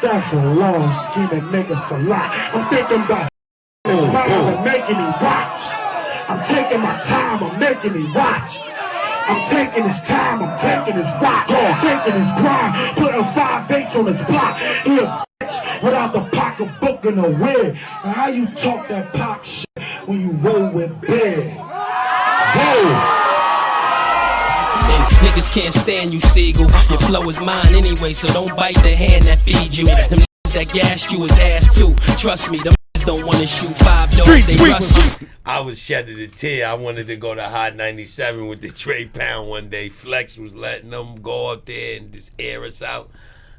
That's a long scheming niggas a lot. I'm thinking about his mind and making me watch. I'm taking my time, I'm making me watch. I'm taking his time, I'm taking his watch. I'm taking his grind, putting 5/8 on his block. He a bitch without the pocketbook and a wig. Now how you talk that pop shit when you roll with big? Whoa! And niggas can't stand you, Sigel. Your flow is mine anyway, so don't bite the hand that feeds you. Them that gassed you is ass too. Trust me, them don't want to shoot 5 dogs. They rust you. I was shedding a tear. I wanted to go to Hot 97 with the Trey Pound one day. Flex was letting them go up there and just air us out.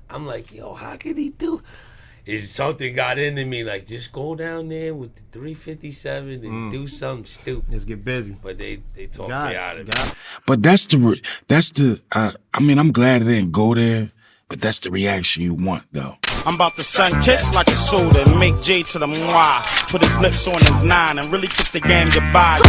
I'm like, yo, how could he do? Is something got into me like just go down there with the 357 and do something stupid. Let's get busy. But they talked me out of it. But that's the I mean, I'm glad I didn't go there, but that's the reaction you want though. I'm about to sun kiss like a soda and make J to the moi. Put his lips on his 9 and really kiss the game goodbye.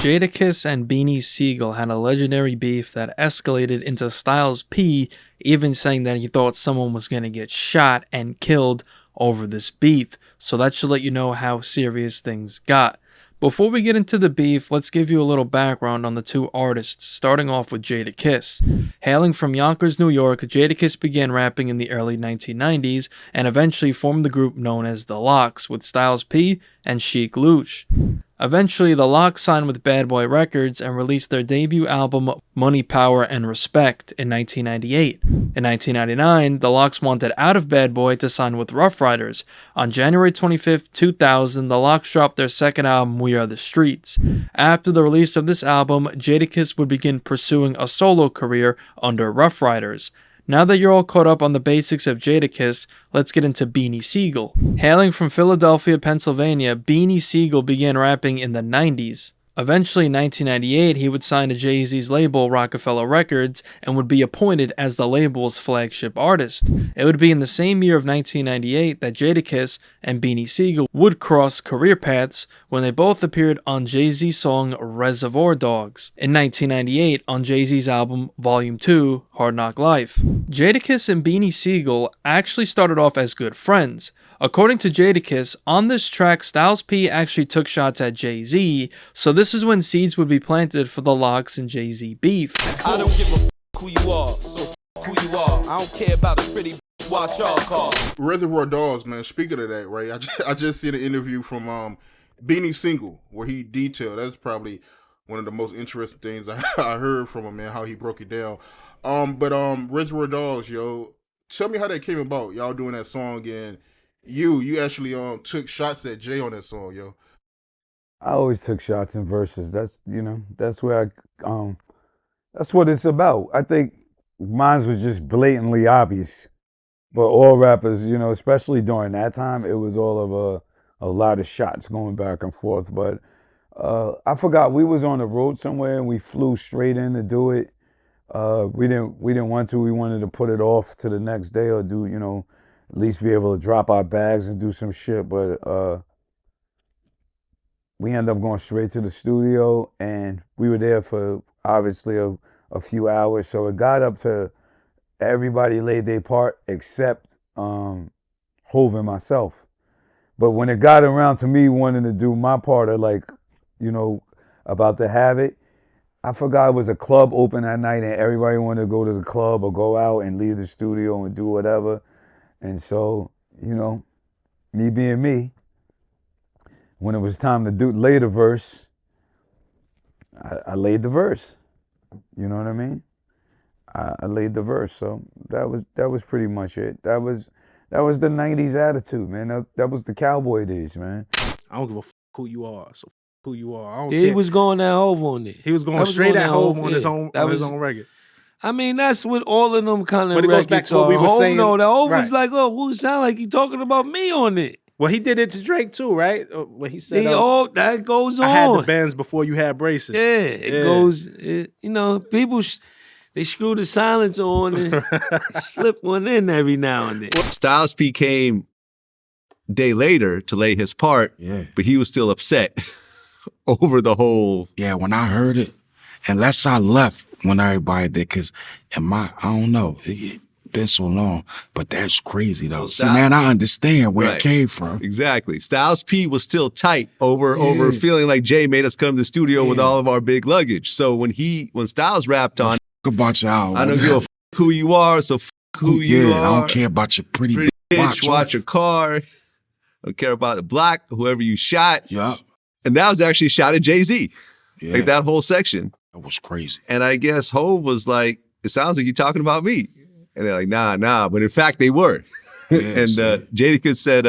Jadakiss and Beanie Sigel had a legendary beef that escalated into Styles P even saying that he thought someone was going to get shot and killed over this beef. So that should let you know how serious things got. Before we get into the beef, let's give you a little background on the two artists, starting off with Jadakiss. Hailing from Yonkers, New York, Jadakiss began rapping in the early 1990s and eventually formed the group known as The Lox with Styles P and Sheek Louch. Eventually, The Lox signed with Bad Boy Records and released their debut album Money, Power, and Respect in 1998. In 1999, The Lox wanted out of Bad Boy to sign with Rough Riders. On January 25, 2000, The Lox dropped their second album, We Are the Streets. After the release of this album, Jadakiss would begin pursuing a solo career under Rough Riders. Now that you're all caught up on the basics of Jadakiss, let's get into Beanie Sigel. Hailing from Philadelphia, Pennsylvania, Beanie Sigel began rapping in the 90s. Eventually, in 1998, he would sign to Jay-Z's label, Rockefeller Records, and would be appointed as the label's flagship artist. It would be in the same year of 1998 that Jadakiss and Beanie Sigel would cross career paths when they both appeared on Jay-Z's song Reservoir Dogs in 1998 on Jay-Z's album Volume 2, Hard Knock Life. Jadakiss and Beanie Sigel actually started off as good friends. According to Jadakiss, on this track, Styles P actually took shots at Jay-Z, so this is when seeds would be planted for the Lox and Jay-Z beef. I don't give a who you are, so who you are. I don't care about a pretty watch y'all call. Reservoir Dogs, man, speaking of that, right, I just seen an interview from Beanie Sigel where he detailed, that's probably one of the most interesting things I heard from him, man, how he broke it down. But Reservoir Dogs, yo, tell me how that came about, y'all doing that song, and you actually took shots at Jay on that song, yo. I always took shots in verses. That's, you know, that's where that's what it's about. I think mine was just blatantly obvious. But all rappers, you know, especially during that time, it was all of a lot of shots going back and forth. But I forgot, we was on the road somewhere and we flew straight in to do it. We didn't want to. We wanted to put it off to the next day or do, you know, at least be able to drop our bags and do some shit. But we ended up going straight to the studio, and we were there for obviously a few hours. So it got up to everybody laid their part except Hov and myself. But when it got around to me wanting to do my part of, like, you know, about to have it, I forgot it was a club open that night and everybody wanted to go to the club or go out and leave the studio and do whatever. And so, you know, me being me, when it was time to lay the verse, I laid the verse. You know what I mean? I laid the verse. So that was pretty much it. That was the 90s attitude, man. That was the cowboy days, man. I don't give a who you are, so who you are. I don't He care. was going at Hov on it. He was going straight at Hov on his own record. I mean, that's what all of them kind of But it goes back records to what are. we were saying. No, the Hov was Right. like, oh, who sound like he talking about me on it? Well, he did it to Drake too, right? When he said, that goes on. I had the bands before you had braces. Yeah, it goes, you know, people, they screw the silence on and slip one in every now and then. Styles P came a day later to lay his part, Yeah. but he was still upset over the whole. Yeah, when I heard it, unless I left when everybody did, because I don't know, it been so long, but that's crazy though. So See, man, I understand where Right. it came from. Exactly. Styles P was still tight over feeling like Jay made us come to the studio with all of our big luggage. So when Styles rapped on About your album. I don't give a who you are, so who you are. I don't care about your pretty bitch, watch your car. I don't care about the block, whoever you shot. Yeah. And that was actually shot at Jay-Z. Yeah. Like that whole section. That was crazy. And I guess Hov was like, it sounds like you're talking about me. And they're like, nah. But in fact, they were. Yeah, and Jadakiss said,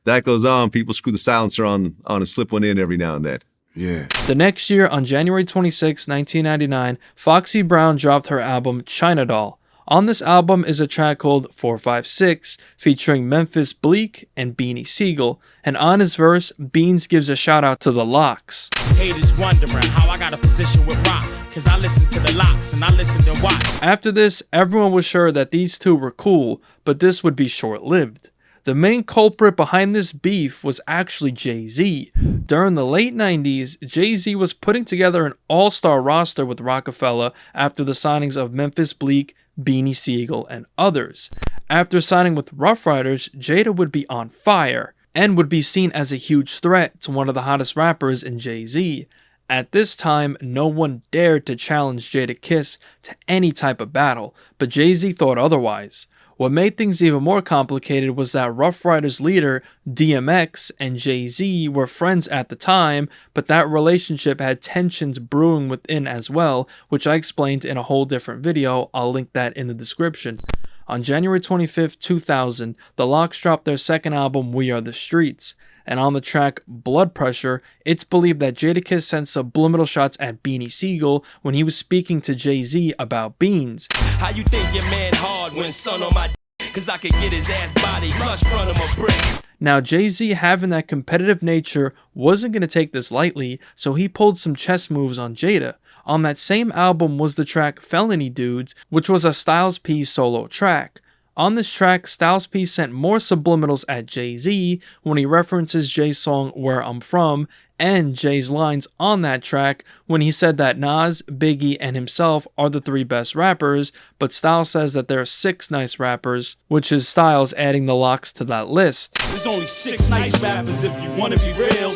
that goes on. People screw the silencer on and slip one in every now and then. Yeah. The next year, on January 26, 1999, Foxy Brown dropped her album China Doll. On this album is a track called 456 featuring Memphis Bleek and Beanie Sigel, and on his verse, Beans gives a shout out to the Locks. Haters wondering how I got a position with Rock, cause I listen to the Locks and I listen to watch. After this, everyone was sure that these two were cool, but this would be short-lived. The main culprit behind this beef was actually Jay-Z. During the late 90s, Jay-Z was putting together an all-star roster with Rockefeller after the signings of Memphis Bleek, Beanie Sigel, and others. After signing with Rough Riders, Jada would be on fire and would be seen as a huge threat to one of the hottest rappers in Jay-Z. At this time, no one dared to challenge Jadakiss to any type of battle, but Jay-Z thought otherwise. What made things even more complicated was that Rough Riders leader DMX and Jay-Z were friends at the time, but that relationship had tensions brewing within as well, which I explained in a whole different video. I'll link that in the description. On January 25th, 2000, the Locks dropped their second album, We Are the Streets. And on the track Blood Pressure, it's believed that Jadakiss sent subliminal shots at Beanie Sigel when he was speaking to Jay-Z about beans. How you think your man hard when son on my cause I could get his ass body flush front of a brick. Now Jay-Z, having that competitive nature, wasn't going to take this lightly, so he pulled some chess moves on Jada. On that same album was the track Felony Dudes, which was a Styles P solo track. On this track, Styles P sent more subliminals at Jay-Z when he references Jay's song Where I'm From and Jay's lines on that track when he said that Nas, Biggie, and himself are the three best rappers, but Styles says that there are 6 nice rappers, which is Styles adding the Locks to that list. There's only 6 nice rappers if you wanna be real.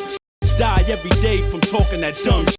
Die every day from talking that dumb shit.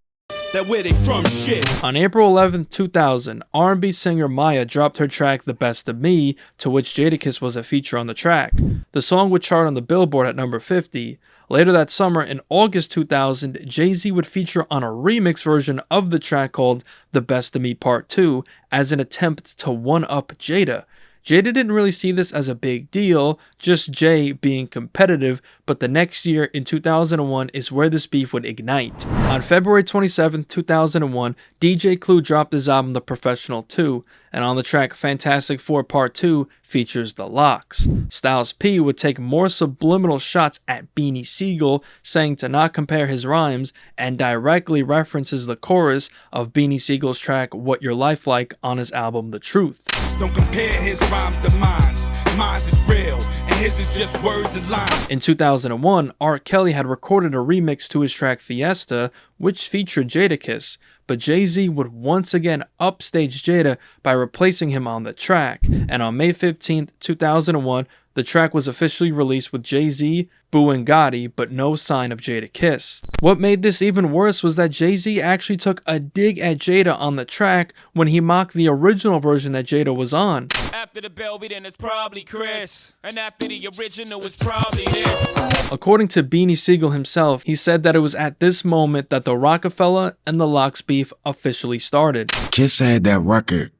That where they from shit. On April 11th, 2000, R&B singer Maya dropped her track The Best of Me, to which Jadakiss was a feature on the track. The song would chart on the Billboard at number 50. Later that summer, in August 2000, Jay-Z would feature on a remix version of the track called The Best of Me Part 2 as an attempt to one-up Jada. Jada didn't really see this as a big deal, just Jay being competitive, but the next year in 2001 is where this beef would ignite. On February 27, 2001, DJ Clue dropped his album The Professional 2, and on the track Fantastic Four Part 2 features The Locks. Styles P would take more subliminal shots at Beanie Sigel, saying to not compare his rhymes, and directly references the chorus of Beanie Siegel's track What Your Life Like on his album The Truth. Don't compare his rhymes to mine. Mine is real, and his is just words and lines. In 2001, R. Kelly had recorded a remix to his track Fiesta, which featured Jadakiss, but Jay-Z would once again upstage Jada by replacing him on the track, and on May 15th, 2001, the track was officially released with Jay-Z, Boo and Gotti, but no sign of Jadakiss. What made this even worse was that Jay-Z actually took a dig at Jada on the track when he mocked the original version that Jada was on. After the Belvy, then it's probably Chris. And after the original, it's probably this. According to Beanie Sigel himself, he said that it was at this moment that the Rockefeller and the Locks beef officially started. Kiss had that record.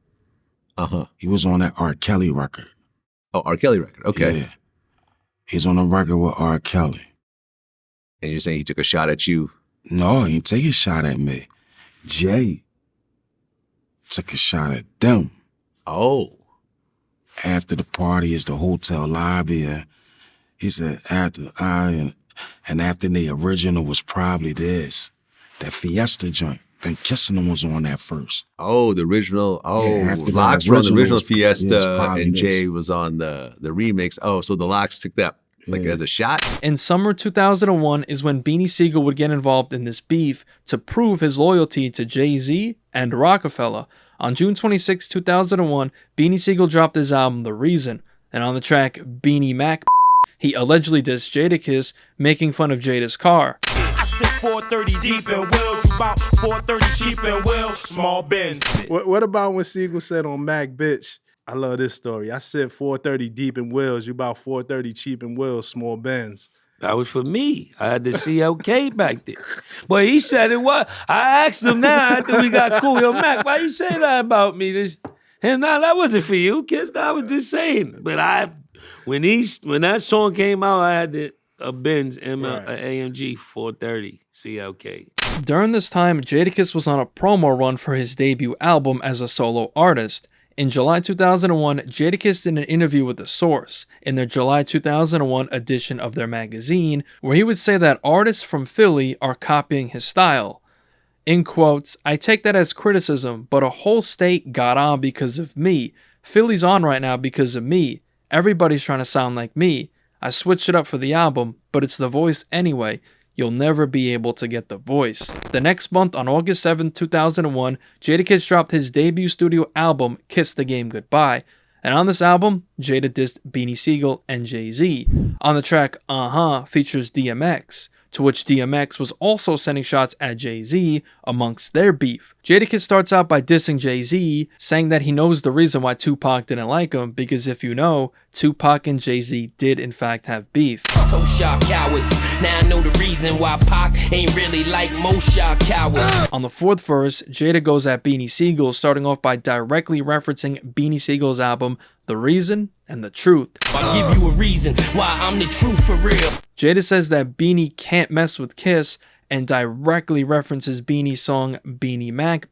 He was on that R. Kelly record. Oh, R. Kelly record. Okay. Yeah. He's on a record with R. Kelly. And you're saying he took a shot at you? No, he didn't take a shot at me. Jay took a shot at them. Oh. After the party is the hotel lobby. And he said, after the original was probably this. That Fiesta joint. And Kissing Them was on that first. Oh, the original. Oh, yeah, Locks were on the original was, Fiesta, and this. Jay was on the remix. Oh, so the Locks took that Like as a shot? In summer 2001 is when Beanie Sigel would get involved in this beef to prove his loyalty to Jay-Z and Rockefeller. On June 26, 2001, Beanie Sigel dropped his album The Reason, and on the track Beanie Mac, he allegedly dissed Jadakiss, making fun of Jada's car. I sit 430 deep in Wells, about 430 cheap in Wells, small bins. What about when Sigel said on Mac, bitch? I love this story. I sit 430 deep in Wells, you about 430 cheap in Wells, small Benz. That was for me. I had the CLK back there. But he said it was. I asked him now after we got cool. Yo, Mac, why you say that about me? And now that wasn't for you, kids. I was just saying. But when that song came out, I had a Benz AMG 430 CLK. During this time, Jadakiss was on a promo run for his debut album as a solo artist. In July 2001, Jadakiss did an interview with The Source in their July 2001 edition of their magazine, where he would say that artists from Philly are copying his style. In quotes, "I take that as criticism, but a whole state got on because of me. Philly's on right now because of me. Everybody's trying to sound like me. I switched it up for the album, but it's the voice anyway. You'll never be able to get the voice." The next month, on August 7, 2001, Jadakiss dropped his debut studio album, Kiss the Game Goodbye. And on this album, Jada dissed Beanie Sigel and Jay-Z. On the track features DMX, to which DMX was also sending shots at Jay-Z amongst their beef. Jadakiss starts out by dissing Jay-Z, saying that he knows the reason why Tupac didn't like him, because if you know, Tupac and Jay-Z did in fact have beef. Toast y'all cowards. Now I know the reason why Pac ain't really like most y'all cowards. On the fourth verse, Jada goes at Beanie Sigel, starting off by directly referencing Beanie Sigel's album The Reason and The Truth. I'll give you a reason why I'm the truth for real. Jada says that Beanie can't mess with Kiss and directly references Beanie's song Beanie Mac,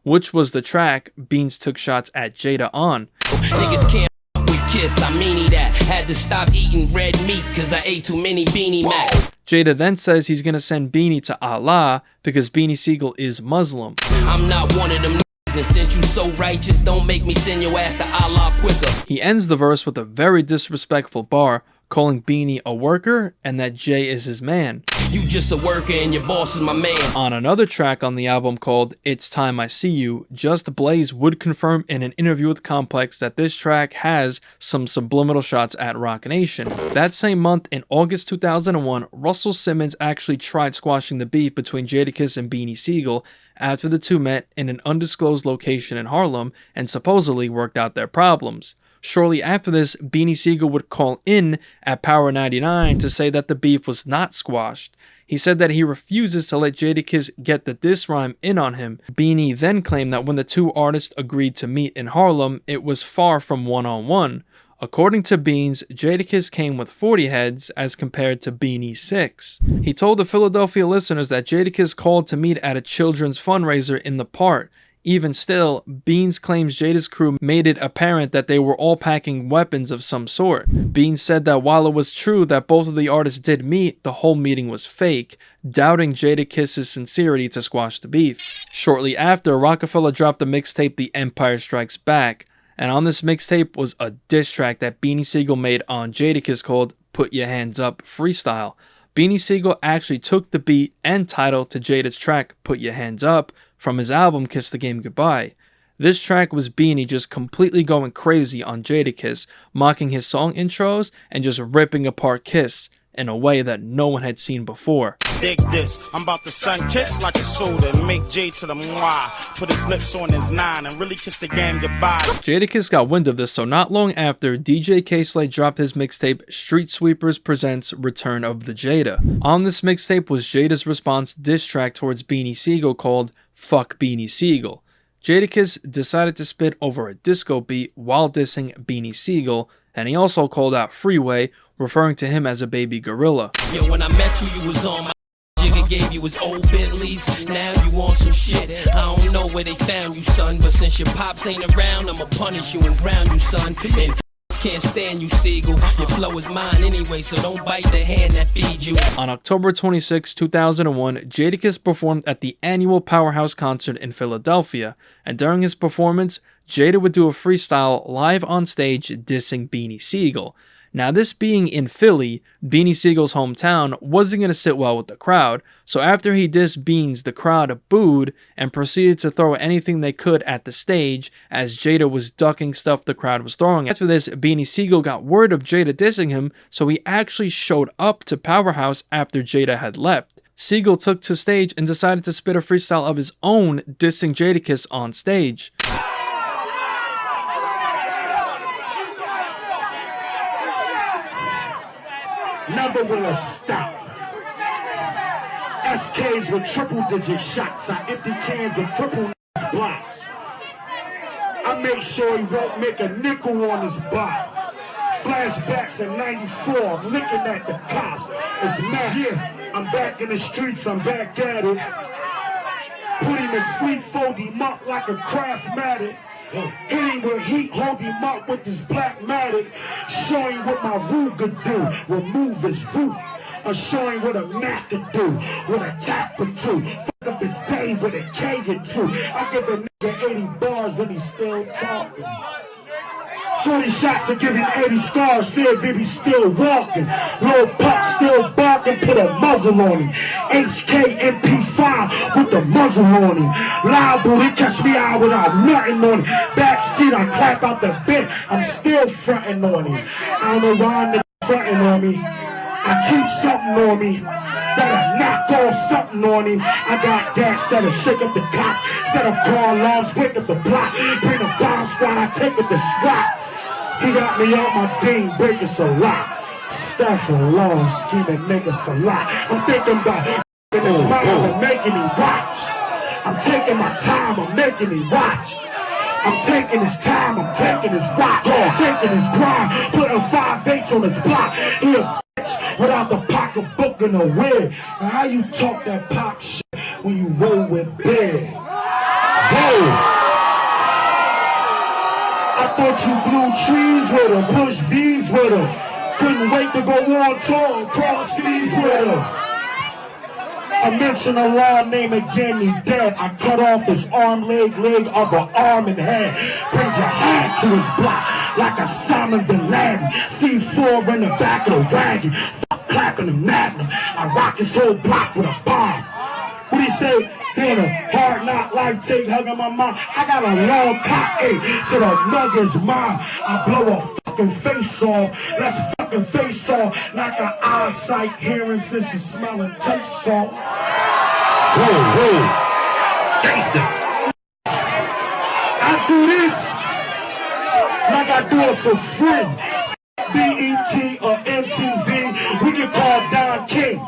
which was the track Beans took shots at Jada on. Niggas can't fuck with Kiss, I mean that. Had to stop eating red meat cause I ate too many Beanie Macs. Jada then says he's gonna send Beanie to Allah because Beanie Sigel is Muslim. I'm not one of them niggas, and since you so righteous, don't make me send your ass to Allah quicker. He ends the verse with a very disrespectful bar, calling Beanie a worker and that Jay is his man. You just a worker and your boss is my man. On another track on the album called It's Time I See You, Just Blaze would confirm in an interview with Complex that this track has some subliminal shots at Roc Nation. That same month, in August 2001, Russell Simmons actually tried squashing the beef between Jadakiss and Beanie Sigel after the two met in an undisclosed location in Harlem and supposedly worked out their problems. Shortly after this, Beanie Sigel would call in at Power 99 to say that the beef was not squashed. He said that he refuses to let Jadakiss get the diss rhyme in on him. Beanie then claimed that when the two artists agreed to meet in Harlem, it was far from one-on-one. According to Beans, Jadakiss came with 40 heads as compared to Beanie's 6. He told the Philadelphia listeners that Jadakiss called to meet at a children's fundraiser in the park. Even still, Beans claims Jada's crew made it apparent that they were all packing weapons of some sort. Beans said that while it was true that both of the artists did meet, the whole meeting was fake, doubting Jadakiss's sincerity to squash the beef. Shortly after, Rockefeller dropped the mixtape The Empire Strikes Back, and on this mixtape was a diss track that Beanie Sigel made on Jadakiss called Put Your Hands Up Freestyle. Beanie Sigel actually took the beat and title to Jada's track Put Your Hands Up from his album Kiss the Game Goodbye. This track was Beanie just completely going crazy on Jadakiss, mocking his song intros and just ripping apart Kiss in a way that no one had seen before. Dig this, I'm about to sun kiss like a soda and make Jay to the moi. Put his lips on his 9 and really kiss the game goodbye. Jadakiss got wind of this, so not long after, DJ K-Slate dropped his mixtape Street Sweepers Presents Return of the Jada. On this mixtape was Jada's response diss track towards Beanie Sigel called Fuck Beanie Sigel. Jadakiss decided to spit over a disco beat while dissing Beanie Sigel, and he also called out Freeway, referring to him as a baby gorilla. Yo, when I met you, you was on my Jigga gave you his old Bentleys, now you want some shit. I don't know where they found you, son, but since your pops ain't around, I'ma punish you and ground you, son. And can't stand you, Sigel. Your flow is mine anyway, so don't bite the hand that feeds you. On October 26, 2001, Jadakiss performed at the annual Powerhouse concert in Philadelphia, and during his performance, Jada would do a freestyle live on stage dissing Beanie Sigel. Now, this being in Philly, Beanie Sigel's hometown, wasn't going to sit well with the crowd, so after he dissed Beans, the crowd booed and proceeded to throw anything they could at the stage as Jada was ducking stuff the crowd was throwing. After this, Beanie Sigel got word of Jada dissing him, so he actually showed up to Powerhouse after Jada had left. Sigel took to stage and decided to spit a freestyle of his own dissing Jadakiss on stage. Never will I stop. SKs with triple-digit shots. I empty cans of triple blocks. I make sure he won't make a nickel on his block. Flashbacks in '94. I'm looking at the cops. It's mad. Yeah, I'm back in the streets. I'm back at it. Put him in sleep, fold him up like a Craftmatic. Hit him with heat, hold him up with this black matic. Show him what my Ruger do. Remove his roof. Or show him what a Mac could do. With a tap or two. Fuck up his day with a K or two. I give a nigga 80 bars and he's still talking. 40 shots and give him 80 scars. Said baby still walking. Little pup still barking. Put a muzzle on him. HK MP5 with the muzzle on him. Loud booty catch me out without nothing on him. Backseat I clap out the bed. I'm still fronting on him. I don't know why nigga fronting on me. I keep something on me. That'll knock off something on him. I got gas that'll shake up the cops. Set up car alarms, wake up the block. Bring the bomb squad, I take it to SWAT. He got me on my beam, break us a lot. Staffing along, scheming, make us a lot. I'm thinking about in his mind and making him watch. I'm taking my time, I'm making him watch. I'm taking his time, I'm taking his watch. I'm taking his grind, putting 5/8 on his block. He a bitch without the pocketbook and a wig. Now how you talk that pop shit when you roll with big? Whoa! I thought you blew trees with her, pushed V's with her. Couldn't wait to go on tour and cross seas with her. I mentioned a law name again, he dead. I cut off his arm, leg, upper arm and head. Bring your hand to his block like Osama bin Laden. C4 in the back of the wagon. Fuck clapping the magnum. I rock his whole block with a bomb. What he say? Doing a hard knock life, take hugging my mom. I got a long cock to the nugget's mom. I blow a fucking face off. Let's fucking face off. Like an eyesight, hearing, since you smell and taste off. Whoa. Jason. I do this like I do it for free. BET or MTV, we can call Don King.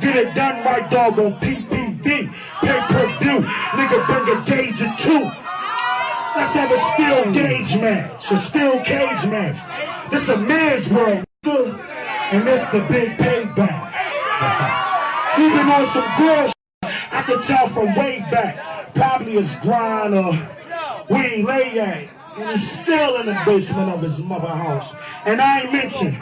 Get it done right, dog, on PPV. Pay-per-view, nigga bring a gauge or two. Let's have a steel gauge match, a steel cage match. This a man's world, nigga, and this the big payback. He been on some girl shit, I can tell from way back. Probably his grind or where he lay at. And he's still in the basement of his mother house. And I ain't mentioned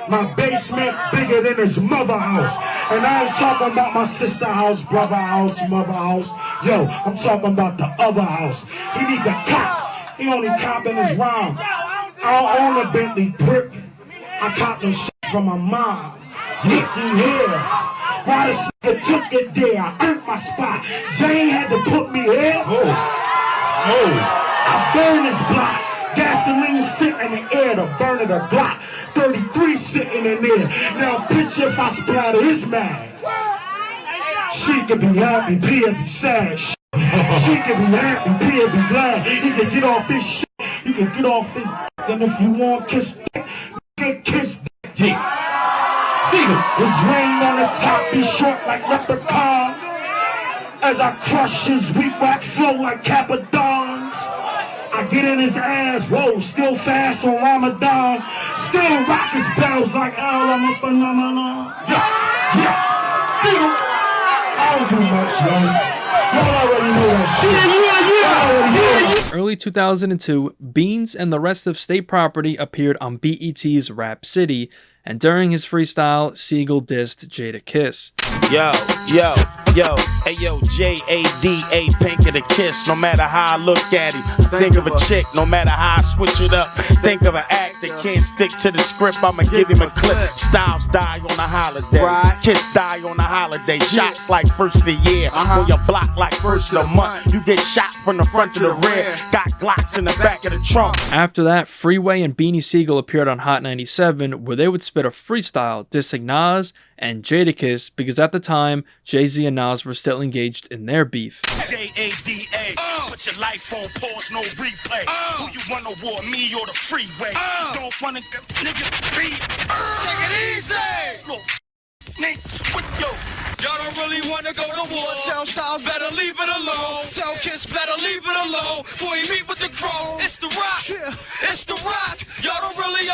my basement bigger than his mother house. And I ain't talking about my sister house, brother house, mother house. Yo, I'm talking about the other house. He needs a cop. He only copping his rhyme. I don't own a Bentley brick. I cop them shit from my mom. Looky here. Why this nigga took it there? I earned my spot. Jane had to put me here. I burn this block. Gasoline sitting in the air to burn it a Glock. 33 sitting in there. Now picture if I splatter his mask. She could be happy, P'll be sad. She could be happy, P'll be glad. He can get off his shit. You can get off his and if you want kiss dick, get kiss dick. Yeah. His rain on the top be short like leprechaun. As I crush his weak whack flow like Capadons. I get in his ass, whoa, still fast on Ramadan. Still rock his bells like I'm a phenomenon. Yeah. I don't do much, yo. Y'all already know that shit. Early 2002, Beans and the rest of State Property appeared on BET's Rap City, and during his freestyle, Sigel dissed Jadakiss. Yo, hey yo, J-A-D-A, pink of the kiss. No matter how I look at him, think of a chick. No matter how I switch it up, think of an act that can't stick to the script. I'ma give him a clip. Styles die on a holiday, Kiss die on a holiday. Shots like first of the year, on your block like first of the month. You get shot from the front to the rear, got Glocks in the back of the trunk. After that, Freeway and Beanie Sigel appeared on Hot 97, where they would spit a freestyle dissing Nas and Jadakiss, because at the time, Jay-Z and Nas were still engaged in their beef. J-A-D-A, put your life on pause, no replay. Who you wanna war, me or the freeway? Don't wanna go, nigga, take it easy! Look, what yo? Y'all don't really wanna go to war. Tell Styles better leave it alone. Tell Kiss better leave it alone. Before you meet with the chrome, it's the rock. Yeah, it's the rock. Y'all don't really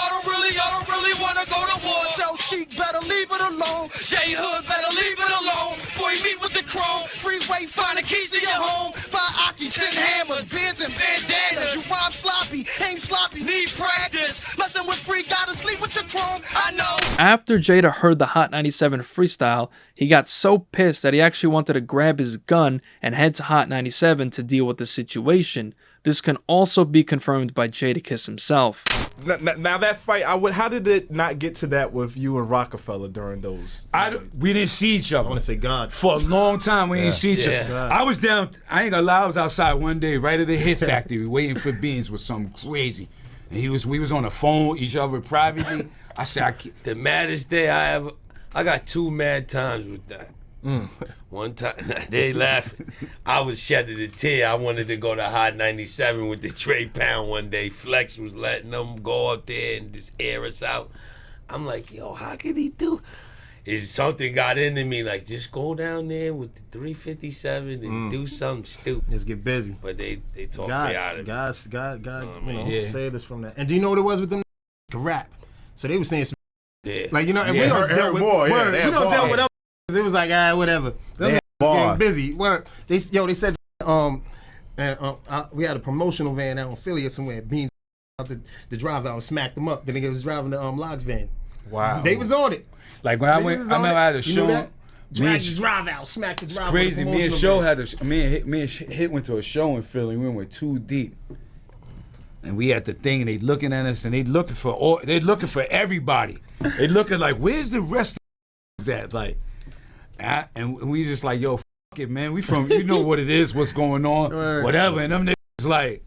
wanna go to war. Tell Sheik better leave it alone. J Hood better leave it alone. Before you meet with the chrome, Freeway find the keys to your home. 5 Akis, 10 hammers, bins and bandanas. You rhyme sloppy, aim sloppy, need practice. Messing with free, gotta sleep with your chrome. I know. After Jada heard the Hot 97 freestyle, he got so pissed that he actually wanted to grab his gun and head to Hot 97 to deal with the situation. This can also be confirmed by Jadakiss himself. Now that fight, how did it not get to that with you and Rockefeller during those? We didn't see each other. I want to say God. For a long time, we didn't see each other. I was down, I ain't gonna lie, I was outside one day, right at the Hit Factory, waiting for Beans with something crazy. And we was on the phone, each other privately. I said, the maddest day I got 2 mad times with that. One time, they laughing. I was shedding a tear. I wanted to go to Hot 97 with the Trey Pound one day. Flex was letting them go up there and just air us out. I'm like, yo, how could he do? Is something got into me, like, just go down there with the 357 and do something stupid. Just get busy. But they talked me out of it. God, saved us from that. And do you know what it was with them? To rap. So they were saying some like, you know, and we don't deal with more. We don't deal with it was like, whatever. Them getting busy. They said we had a promotional van out in Philly or somewhere. Beans out the drive out and smacked them up. Then they was driving the Logs van. Wow. They was on it. Like when I remember I had a show. Dragged the drive out, smacked the drive. Crazy. Me and Show had me and Hit went to a show in Philly. We went 2 deep. And we at the thing, and they looking at us, and they looking for everybody. They looking like, where's the rest of at? Like, and we just like, yo, fuck it, man. We from, you know what it is, what's going on, whatever. And them niggas like,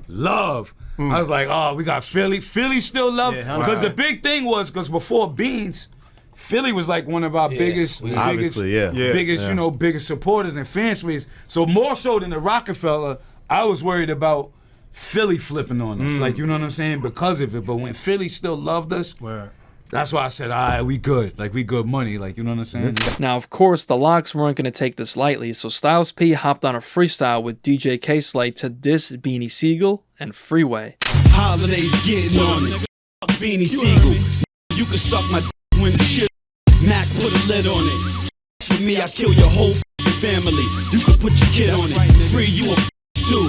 love. I was like, oh, we got Philly. Philly still love. Because the big thing was, because before Beans, Philly was like one of our biggest, you know, biggest supporters and fan space. So more so than the Rockefeller, I was worried about Philly flipping on us, like, you know what I'm saying, because of it. But when Philly still loved us, that's why I said, all right, we good. Like, we good money, like, you know what I'm saying? Now, of course, the Locks weren't going to take this lightly, so Styles P hopped on a freestyle with DJ K-Slate to diss Beanie Sigel and Freeway. Holidays getting on it. Fuck Beanie Sigel. You can suck my d when the shit. Mac put a lid on it. With me, I kill your whole family. You can put your kid on it. Free you a too.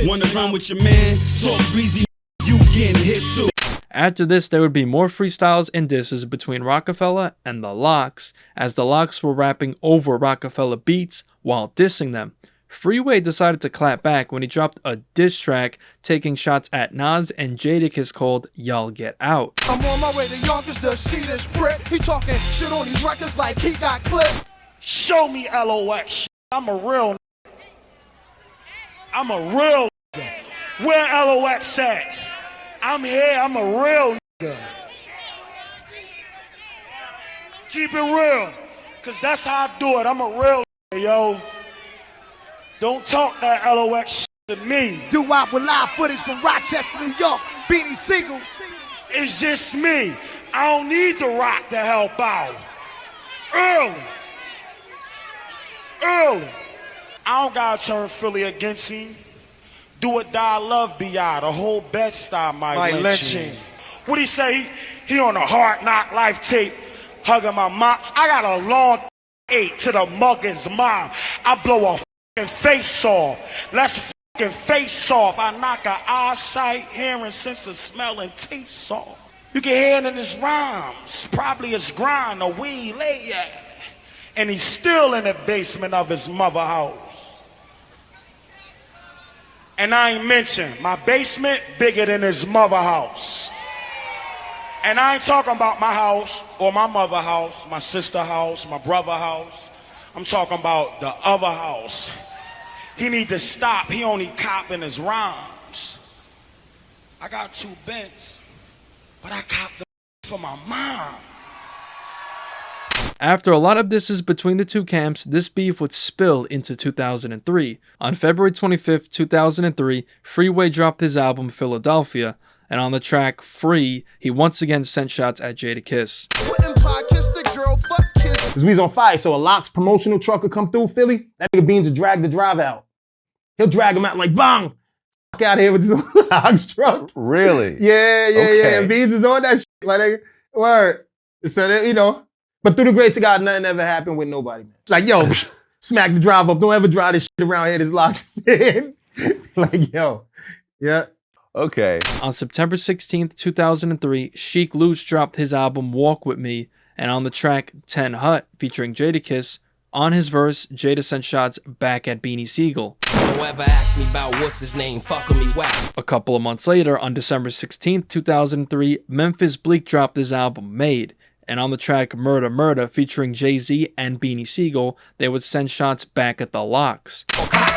Wanna run with your man? Talk breezy, you getting hit too. After this, there would be more freestyles and disses between Rockefeller and the Locks, as the Locks were rapping over Rockefeller beats while dissing them. Freeway decided to clap back when he dropped a diss track taking shots at Nas and Jadakiss called Y'all Get Out. I'm on my way to Yonkers to see this prick. He talking shit on these records like he got clipped. Show me LOX. I'm a real nigga. Where LOX at? I'm here, I'm a real nigga. Keep it real, cause that's how I do it. I'm a real nigga, yo. Don't talk that LOX to me. Do I with live footage from Rochester, New York. Beanie Sigel. It's just me. I don't need The Rock to help out. Early. I don't gotta turn Philly against him. Do or die, love B.I. The whole Bed-Stuy might lynch him. What'd he say? He on a Hard Knock Life tape, hugging my mom. I got a long 8 to the mugger's mom. I blow a f***ing face off. Let's f***ing face off. I knock her eyesight, hearing, sense of smell, and taste off. You can hear it in his rhymes. Probably his grind, a weed lay at. And he's still in the basement of his mother house. And I ain't mentioned my basement bigger than his mother house. And I ain't talking about my house or my mother house, my sister house, my brother house. I'm talking about the other house. He need to stop. He only copping his rhymes. I got 2 Benz, but I copped the for my mom. After a lot of disses between the two camps, this beef would spill into 2003. On February 25th, 2003, Freeway dropped his album Philadelphia, and on the track Free, he once again sent shots at Jadakiss. Cause we was on fire, so a Locks promotional truck would come through Philly, that nigga Beans would drag the drive out. He'll drag him out like, bang! Fuck out of here with this Locks truck. Really? Yeah. And Beans is on that shit, my nigga. Word. So that, you know, but through the grace of God, nothing ever happened with nobody, man. It's like, yo, smack the drive up. Don't ever drive this shit around here, this Locks fan. Like, yo. Yeah. Okay. On September 16th, 2003, Sheek Louch dropped his album Walk With Me, and on the track 10 Hut, featuring Jadakiss, on his verse, Jada sent shots back at Beanie Sigel. Don't ever ask me about what's his name, fuck me whack. A couple of months later, on December 16th, 2003, Memphis Bleek dropped his album Made, and on the track Murder Murder, featuring Jay-Z and Beanie Sigel, they would send shots back at the Locks.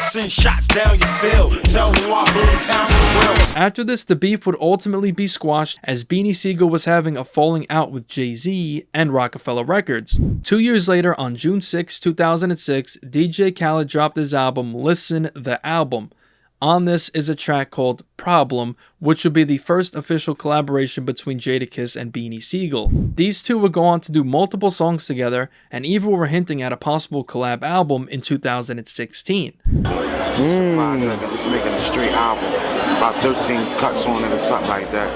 Send shots down your field. Tell me why Boomtown for real. After this, the beef would ultimately be squashed as Beanie Sigel was having a falling out with Jay-Z and Rockefeller Records. 2 years later, on June 6, 2006, DJ Khaled dropped his album Listen the Album. On this is a track called Problem, which would be the first official collaboration between Jadakiss and Beanie Sigel. These two would go on to do multiple songs together, and even were hinting at a possible collab album in 2016. Just making a straight album, about 13 cuts on it or something like that.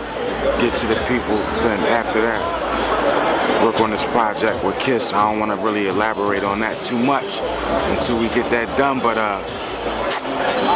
Get to the people, then after that, work on this project with Kiss. I don't want to really elaborate on that too much until we get that done, but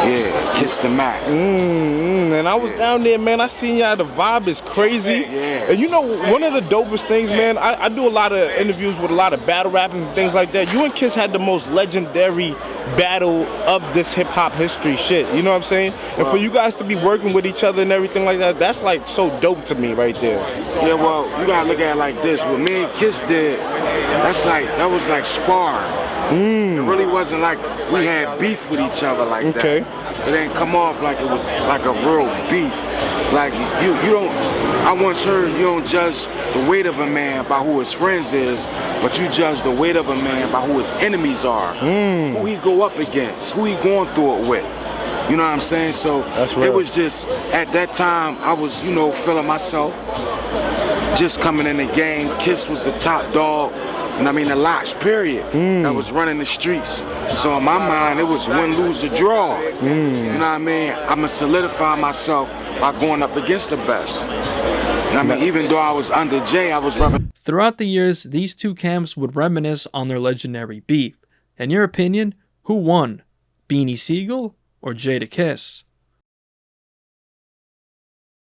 yeah, Kiss the Mac. And I was down there, man. I seen y'all. The vibe is crazy. Yeah. And you know, one of the dopest things, man, I do a lot of interviews with a lot of battle rapping and things like that. You and Kiss had the most legendary battle of this hip-hop history shit. You know what I'm saying? And for you guys to be working with each other and everything like that, that's like so dope to me right there. Yeah, well, you gotta look at it like this. What me and Kiss did, that was like sparring. It really wasn't like we had beef with each other like that. It ain't come off like it was like a real beef. Like you don't, I once heard you don't judge the weight of a man by who his friends is, but you judge the weight of a man by who his enemies are. Who he go up against, who he going through it with. You know what I'm saying? So it was just, at that time, I was, you know, feeling myself. Just coming in the game, Kiss was the top dog. And I mean the Locks, period. That was running the streets. So in my mind, it was win, lose, or draw. You know what I mean? I'ma solidify myself by going up against the best. And I mean, even though I was under Jay, I was rubbing. Throughout the years, these two camps would reminisce on their legendary beef. In your opinion, who won? Beanie Sigel or Jadakiss?